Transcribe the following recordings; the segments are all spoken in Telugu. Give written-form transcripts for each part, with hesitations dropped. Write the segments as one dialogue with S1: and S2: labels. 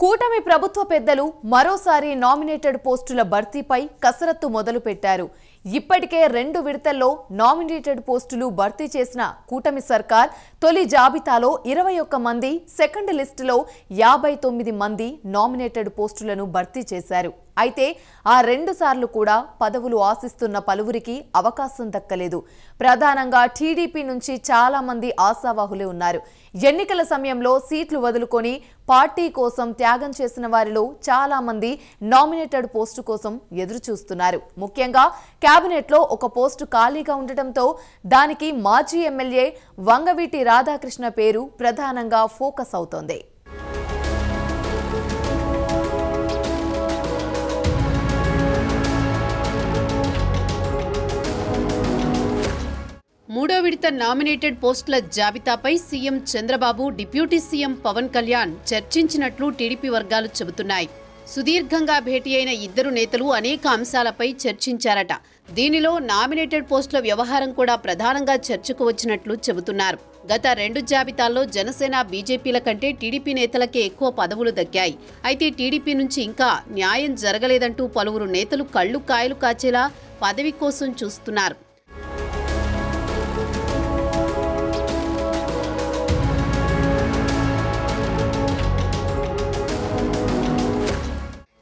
S1: కూటమి ప్రభుత్వ పెద్దలు మరోసారి నామినేటెడ్ పోస్టుల భర్తీపై కసరత్తు మొదలుపెట్టారు. ఇప్పటికే 2 విడతల్లో నామినేటెడ్ పోస్టులు భర్తీ చేసిన కూటమి సర్కార్ తొలి జాబితాలో 21 మంది, సెకండ్ లిస్టులో 59 మంది నామినేటెడ్ పోస్టులను భర్తీ చేశారు. అయితే ఆ 2 సార్లు కూడా పదవులు ఆశిస్తున్న పలువురికి అవకాశం దక్కలేదు. ప్రధానంగా టీడీపీ నుంచి చాలా మంది ఆశావాహులే ఉన్నారు. ఎన్నికల సమయంలో సీట్లు వదులుకొని పార్టీ కోసం త్యాగం చేసిన వారిలో చాలా మంది నామినేటెడ్ పోస్టు కోసం ఎదురు చూస్తున్నారు. ముఖ్యంగా కేబినెట్లో ఒక పోస్టు ఖాళీగా ఉండటంతో దానికి మాజీ ఎమ్మెల్యే వంగవీటి రాధాకృష్ణ పేరు ప్రధానంగా ఫోకస్ అవుతోంది.
S2: మూడో విడత నామినేటెడ్ పోస్టుల జాబితాపై CM Chandrababu, deputy CM Pawan Kalyan చర్చించినట్లు టీడీపీ వర్గాలు చెబుతున్నాయి. సుదీర్ఘంగా భేటీ అయిన ఇద్దరు నేతలు అనేక అంశాలపై చర్చించారట. దీనిలో నామినేటెడ్ పోస్టుల వ్యవహారం కూడా ప్రధానంగా చర్చకు వచ్చినట్లు చెబుతున్నారు. గత 2 జాబితాల్లో జనసేన, బీజేపీల కంటే టీడీపీ నేతలకే ఎక్కువ పదవులు దక్కాయి. అయితే టీడీపీ నుంచి ఇంకా న్యాయం జరగలేదంటూ పలువురు నేతలు కళ్లు కాయలు కాచేలా పదవి కోసం చూస్తున్నారు.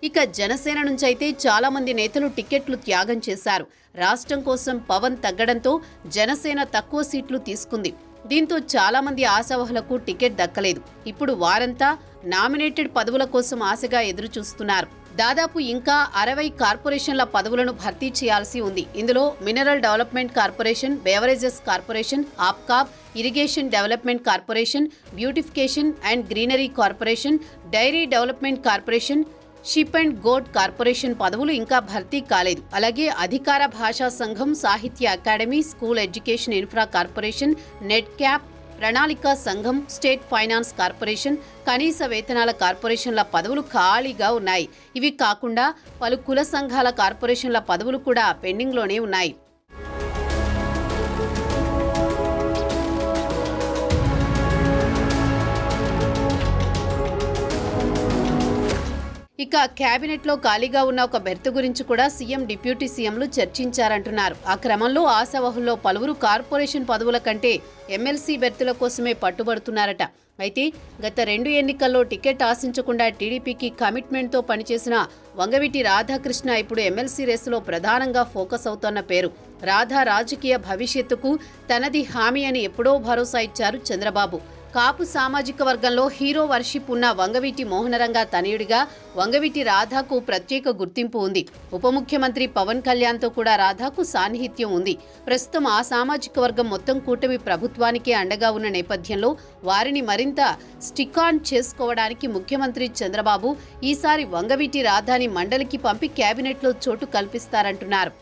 S2: ఇక జనసేన నుంచి అయితే చాలా మంది నేతలు టికెట్లు త్యాగం చేశారు. రాష్ట్రం కోసం పవన్ తగ్గడంతో జనసేన తక్కువ సీట్లు తీసుకుంది. దీంతో చాలా మంది ఆశావహులకు టికెట్ దక్కలేదు. ఇప్పుడు వారంతా నామినేటెడ్ పదవుల కోసం ఆశగా ఎదురు చూస్తున్నారు. దాదాపు ఇంకా 60 కార్పొరేషన్ల పదవులను భర్తీ చేయాల్సి ఉంది. ఇందులో mineral development corporation, beverages corporation, APCOB, irrigation development corporation, beautification and greenery corporation, dairy development corporation, sheep and goat corporation పదవులు ఇంకా భర్తీ కాలేదు. అలాగే అధికార భాషా సంఘం, సాహిత్య academy, school education infra corporation, NEDCAP, ప్రణాళిక సంఘం, స్టేట్ ఫైనాన్స్ కార్పొరేషన్, కనీస వేతనాల కార్పొరేషన్ల పదవులు ఖాళీగా ఉన్నాయి. ఇవి కాకుండా పలు కుల సంఘాల కార్పొరేషన్ల పదవులు కూడా పెండింగ్లోనే ఉన్నాయి. ఇక కేబినెట్లో ఖాళీగా ఉన్న ఒక బెర్త్ గురించి కూడా సీఎం, డిప్యూటీ సీఎంలు చర్చించారంటున్నారు. ఆ క్రమంలో ఆశావహుల్లో పలువురు కార్పొరేషన్ పదవుల కంటే ఎమ్మెల్సీ బెర్తుల కోసమే పట్టుబడుతున్నారట. అయితే గత 2 ఎన్నికల్లో టికెట్ ఆశించకుండా టీడీపీకి కమిట్మెంట్తో పనిచేసిన వంగవీటి రాధాకృష్ణ ఇప్పుడు ఎమ్మెల్సీ రేసులో ప్రధానంగా ఫోకస్ అవుతోన్న పేరు. రాధా రాజకీయ భవిష్యత్తుకు తనది హామీ అని ఎప్పుడో భరోసా ఇచ్చారు చంద్రబాబు. కాపు సామాజిక వర్గంలో హీరో వర్షిప్ ఉన్న వంగవీటి మోహనరంగ తనయుడిగా వంగవీటి రాధాకు ప్రత్యేక గుర్తింపు ఉంది. ఉప ముఖ్యమంత్రి పవన్ కళ్యాణ్తో కూడా రాధాకు సాన్నిహిత్యం ఉంది. ప్రస్తుతం ఆ సామాజిక వర్గం మొత్తం కూటమి ప్రభుత్వానికే అండగా ఉన్న నేపథ్యంలో వారిని మరింత స్టిక్ ఆన్ చేసుకోవడానికి ముఖ్యమంత్రి చంద్రబాబు ఈసారి వంగవీటి రాధాని మండలికి పంపి కేబినెట్లో చోటు కల్పిస్తారంటున్నారు.